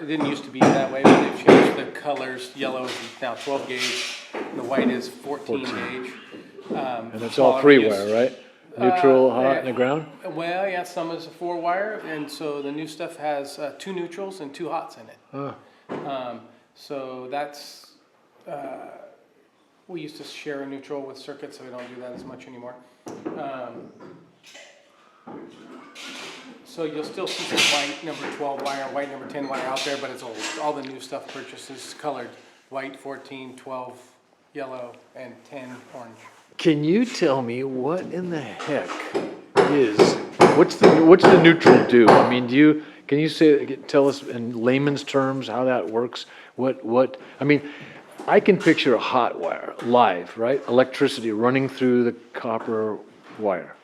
It didn't used to be that way, but they've changed the colors. Yellow is now 12 gauge, the white is 14 gauge. And it's all 3-wire, right? Neutral, hot, and the ground? Well, yeah, some is a 4-wire, and so the new stuff has 2 neutrals and 2 hots in it. So that's, we used to share a neutral with circuits, so we don't do that as much anymore. So you'll still see some white number 12 wire, white number 10 wire out there, but it's old. All the new stuff purchases colored white, 14, 12, yellow, and 10 orange. Can you tell me what in the heck what's the neutral do? I mean, can you tell us in layman's terms how that works? I mean, I can picture a hot wire live, right? Electricity running through the copper wire.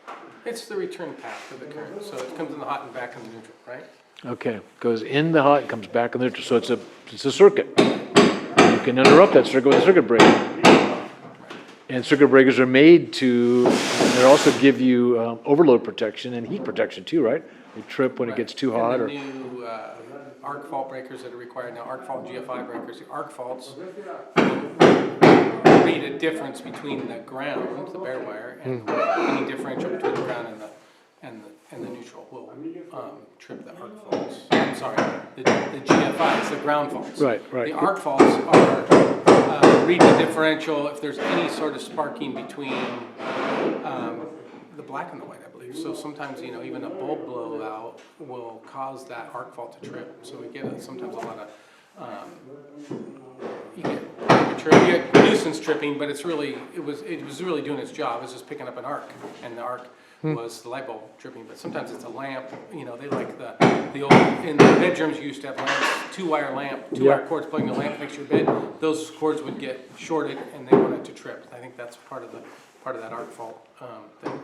It's the return path of the current, so it comes in the hot and back in the neutral, right? Okay, goes in the hot, comes back in the neutral, so it's a circuit. You can interrupt that circuit with a circuit breaker. And circuit breakers are made they also give you overload protection and heat protection too, right? They trip when it gets too hot. And the new arc fault breakers that are required now, arc fault GFI breakers, the arc faults read a difference between the ground, the bare wire, and any differential between the ground and the neutral will trip the arc faults. I'm sorry, the GFIs, the ground faults. Right. The arc faults are read the differential if there's any sort of sparking between the black and the white, I believe. So sometimes, even a bulb blowout will cause that arc fault to trip. So we get sometimes a lot of you get nuisance tripping, but it was really doing its job. It's just picking up an arc, and the arc was the light bulb tripping. But sometimes it's a lamp. They like the old in the bedrooms. You used to have lamps, 2-wire lamp, 2-wire cords plugging the lamp next to your bed. Those cords would get shorted, and they wanted to trip. I think that's part of that arc fault thing.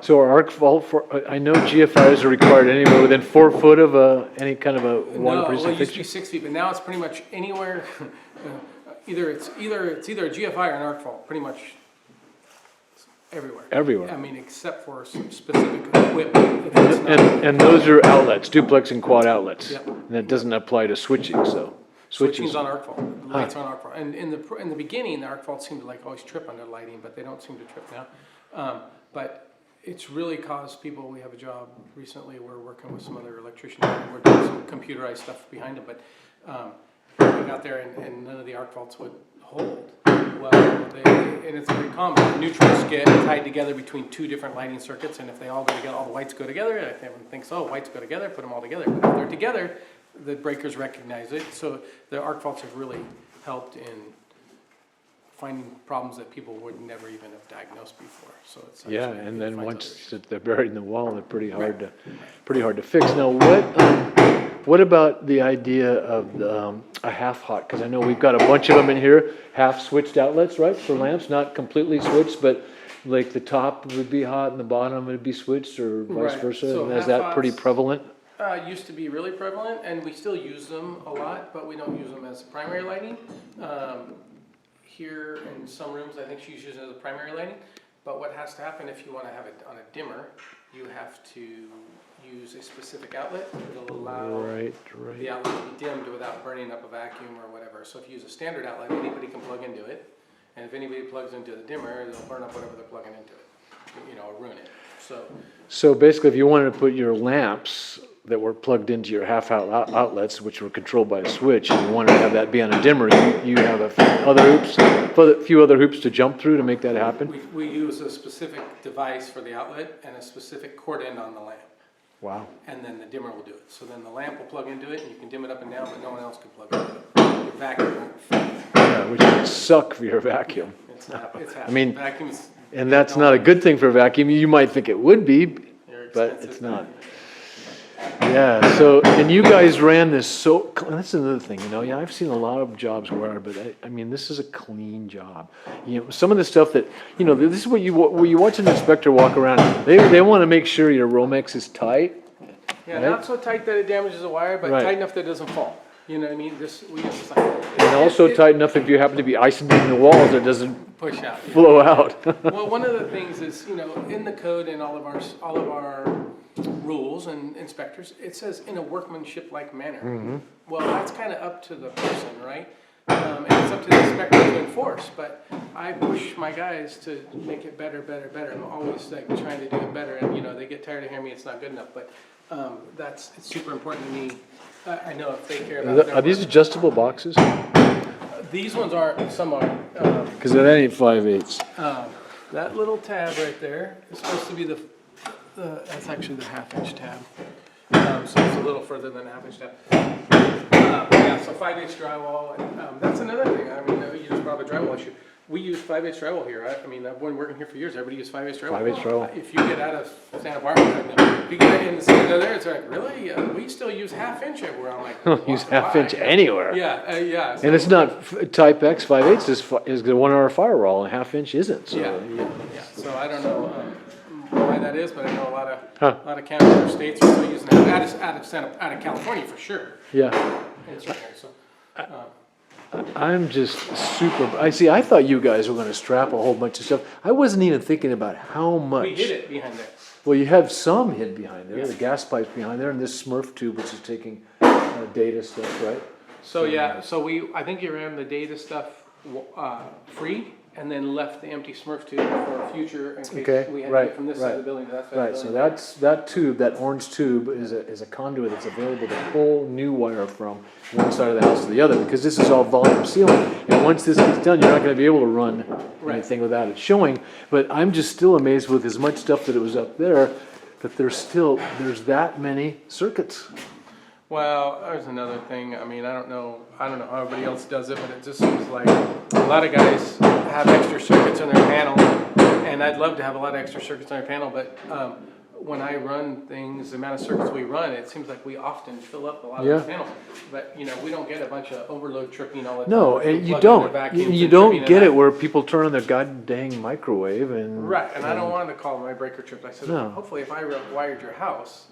So our arc fault I know GFIs are required anywhere within 4 foot of any kind of a water producing it used to fixture. be 6 feet, but now it's pretty much anywhere. Either it's a GFI or an arc fault, pretty much everywhere. Everywhere. I mean, except for some specific equipment. And those are outlets, duplex and quad outlets. Yep. And that doesn't apply to switching, so. Switching's on arc fault. The lights on arc fault. And in the beginning, the arc faults seemed to always trip under lighting, but they don't seem to trip now. But it's really caused people. We have a job recently. We're working with some other electricians. And we're doing some computerized stuff behind them, but we got there and none of the arc faults would hold. Well, and it's very common. Neutrals get tied together between 2 different lighting circuits, and if they all go together, all the whites go together. Everyone thinks, whites go together, put them all together. But if they're together, the breakers recognize it. So the arc faults have really helped in finding problems that people would never even have diagnosed before. So it's And then once they're buried in the wall, they're pretty hard to fix. Now, what about the idea of a half hot? Because I know we've got a bunch of them in here, half switched outlets, right, for lamps, not completely switched, but like the top would be hot and the bottom would be switched, or vice versa. So is that pretty prevalent? Used to be really prevalent, and we still use them a lot, but we don't use them as primary lighting. Here in some rooms, I think she's using it as a primary lighting. But what has to happen if you want to have it on a dimmer, you have to use a specific outlet that will allow the outlet to be dimmed without burning up a vacuum or whatever. So if you use a standard outlet, anybody can plug into it. And if anybody plugs into the dimmer, they'll burn up whatever they're plugging into it, or ruin it. So basically, if you wanted to put your lamps that were plugged into your half outlets, which were controlled by a switch, and you wanted to have that be on a dimmer, you have a few other hoops to jump through to make that happen? We use a specific device for the outlet and a specific cord end on the lamp. Wow. And then the dimmer will do it. So then the lamp will plug into it, and you can dim it up and down, but no one else can plug into it. Your vacuum won't fit. Yeah, which would suck for your vacuum. It's happening. I mean, vacuums. And that's not a good thing for a vacuum. You might think it would be, but it's not. Yeah, so, and you guys ran this that's another thing, I've seen a lot of jobs where, but I mean, this is a clean job. Some of the stuff that, this is what you watch an inspector walk around, they want to make sure your Romex is tight. Yeah, right? Not so tight that it damages the wire, but tight enough that it doesn't fall. You know what I mean? And also tight enough if you happen to be isolating the walls, it doesn't push out, flow out. Well, one of the things is, in the code and all of our rules and inspectors, it says in a workmanship-like manner. Well, that's kind of up to the person, right? And it's up to the inspector to enforce, but I push my guys to make it better, better, better. I'm always like trying to do it better, and you know, they get tired of hearing me, it's not good enough, but it's super important to me. I know if they care about their Are these work. adjustable boxes? These ones aren't, some are. Because that ain't 5/8. That little tab right there is supposed to be that's actually the 1/2 inch tab. So it's a little further than a 1/2 inch tab. Yeah, so 5/8 drywall, and that's another thing. I mean, you just brought up a drywall issue. We use 5/8 drywall here. I mean, I've been working here for years. Everybody uses 5/8 drywall. 5/8 drywall. If you get out of Santa Barbara, if you get in the city there, it's like, really? We still use 1/2 inch everywhere. I'm like, Use why? 1/2 inch anywhere. Yeah, yeah. And it's not type X 5/8 is the 1 hour firewall, and 1/2 inch isn't. So, Yeah. So I don't know why that is, but I know a lot of counties or states are still using that. Out of California for sure. Yeah. It's right there, so. I'm just super. I thought you guys were going to strap a whole bunch of stuff. I wasn't even thinking about how much. We hid it behind there. Well, you have some hid behind there, Yeah. the gas pipes behind there, and this Smurf tube, which is taking data stuff, right? So yeah, I think you ran the data stuff free, and then left the empty Smurf tube for future in case Okay, we had to right, get from this side of the building to that side of Right, the so building. that tube, that orange tube is a conduit that's available to pull new wire from one side of the house to the other, because this is all volume sealing, and once this gets done, you're not gonna be able to run anything without it showing, but I'm just still amazed with as much stuff that it was up there, that there's that many circuits. Well, there's another thing. I mean, I don't know how everybody else does it, but it just seems like a lot of guys have extra circuits on their panel, and I'd love to have a lot of extra circuits on their panel, but when I run things, the amount of circuits we run, it seems like we often fill up a lot of the panels. But, you know, we don't get a bunch of overload tripping all the time. No, If we and you plug in don't. their vacuums You and don't tripping get and it where people turn on their god dang microwave and. Right, and I don't want to call my breaker tripped. I said, No. hopefully if I wired your house,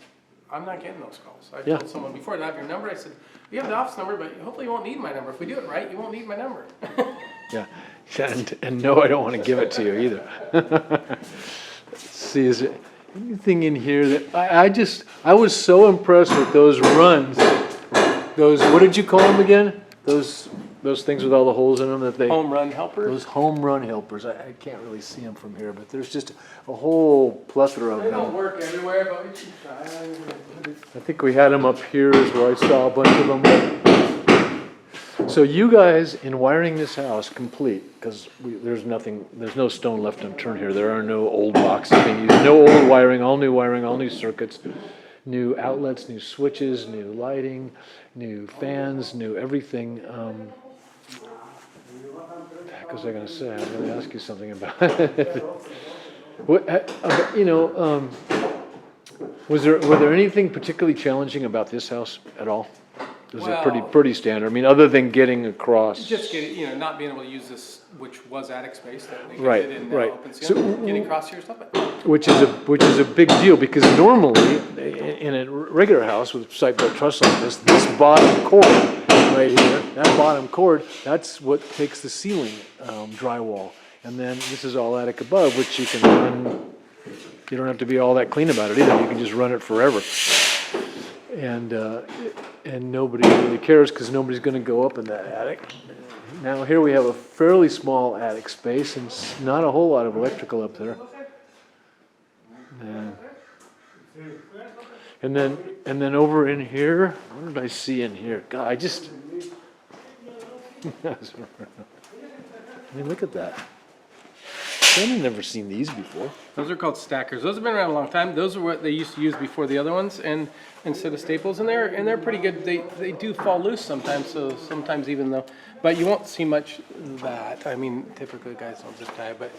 I'm not getting those calls. I Yeah. told someone before, I have your number. I said, you have the office number, but hopefully you won't need my number. If we do it right, you won't need my number. Yeah, and no, I don't want to give it to you either. Let's see, is there anything in here that, I was so impressed with those runs. Those, what did you call them again? Those things with all the holes in them that they. Home run helper. Those home run helpers. I can't really see them from here, but there's just a whole plethora of They don't them. work everywhere, but we keep trying. I think we had them up here is where I saw a bunch of them. So you guys, in wiring this house complete, because there's no stone left unturned here. There are no old boxes being used, no old wiring, all new circuits, new outlets, new switches, new lighting, new fans, new everything. What was I going to say? I'm going to ask you something about it. Were there anything particularly challenging about this house at all? Was it pretty standard? I mean, other than getting across. Just getting, not being able to use this, which was attic space that they Right, did in right. open So- seal, getting across here stuff. But Which is a big deal, because normally, in a regular house with site-built truss like this bottom cord right here, that bottom cord, that's what takes the ceiling drywall. And then this is all attic above, which you can run, you don't have to be all that clean about it either, you can just run it forever. And nobody really cares, because nobody's gonna go up in that attic. Now here we have a fairly small attic space, and not a whole lot of electrical up there. And then over in here, what did I see in here? God, I mean, look at that. I've never seen these before. those are called stackers. Those have been around a long time. Those are what they used to use before the other ones, and instead of staples, and they're pretty good. They do fall loose sometimes, so sometimes even though, but you won't see much of that. I mean, typically guys don't zip tie, but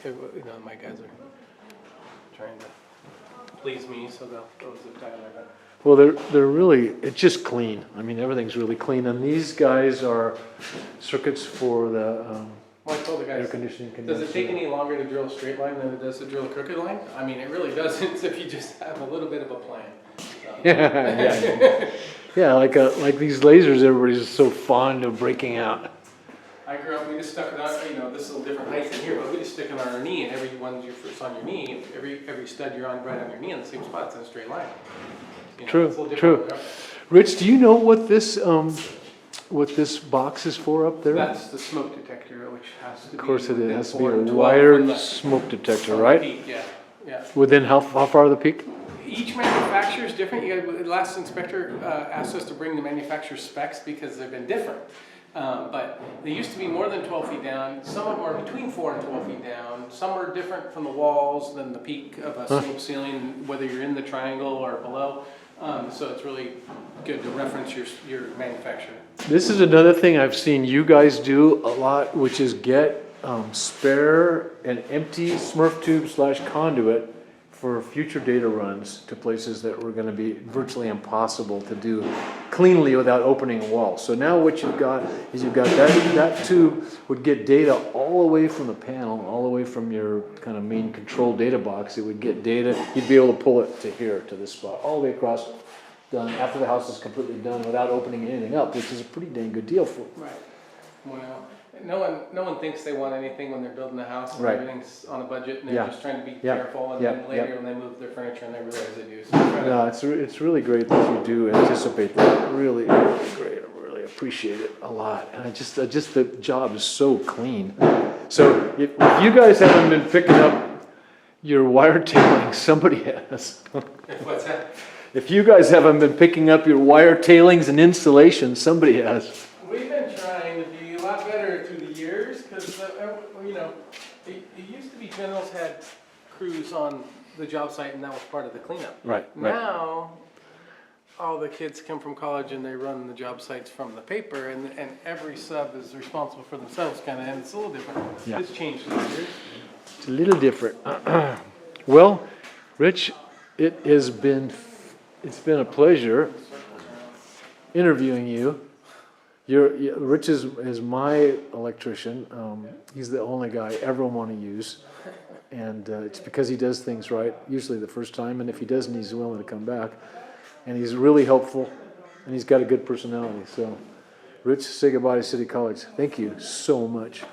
my guys are trying to please me, so they'll zip tie like that. Well, they're really, it's just clean. I mean, everything's really clean. And these guys are circuits for the Well, I told the air guys, conditioning does condenser. it take any longer to drill a straight line than it does to drill a crooked line? I mean, it really doesn't if you just have a little bit of a plan. Yeah, like these lasers everybody's so fond of breaking out. I grew up, we just stuck it on, this is a little different height than here, but we just stick it on our knee, and every one's it's on your knee, every stud you're on right on your knee in the same spot, it's in a straight line. You know, True, it's a little true. different. Rich, do you know what this box is for up there? That's the smoke detector, which has to be. Of course it within has to be 4 a and 12 wired from the- smoke detector, from the right? peak, yeah, yeah. Within how far of the peak? Each manufacturer is different. The last inspector asked us to bring the manufacturer's specs because they've been different. But they used to be more than 12 feet down. Some of them are between 4 and 12 feet down. Some are different from the walls than the peak of a slope ceiling, whether you're in the triangle or below. So it's really good to reference your manufacturer. This is another thing I've seen you guys do a lot, which is get spare and empty Smurf tube / conduit for future data runs to places that were going to be virtually impossible to do cleanly without opening a wall. So now what you've got is that tube would get data all the way from the panel, all the way from your kind of main control data box. It would get data. You'd be able to pull it to here, to this spot, all the way across, done after the house is completely done without opening anything up, which is a pretty dang good deal for. Right. Well, no one thinks they want anything when they're building a house and Right. everything's on a budget and they're Yeah. just trying to be Yeah. careful, and Yeah. then later Yeah. when they move their furniture and they realize they do. So try to- No, it's really great that you do anticipate that. Really, really great. I really appreciate it a lot. And I just the job is so clean. So if you guys haven't been picking up your wire tailing, somebody has. What's that? If you guys haven't been picking up your wire tailings and insulation, somebody has. We've been trying to be a lot better through the years because, you know, it used to be generals had crews on the job site and that was part of the cleanup. Right. Now, all the kids come from college and they run the job sites from the paper, and every sub is responsible for themselves, kind of, and it's a little different. Yeah. It's changed through the years. It's a little different. Well, Rich, it's been a pleasure interviewing you. Rich is my electrician. He's the only guy I ever want to use. And it's because he does things right, usually the first time. And if he doesn't, he's willing to come back. And he's really helpful. And he's got a good personality. So, Rich, say goodbye to City College. Thank you so much.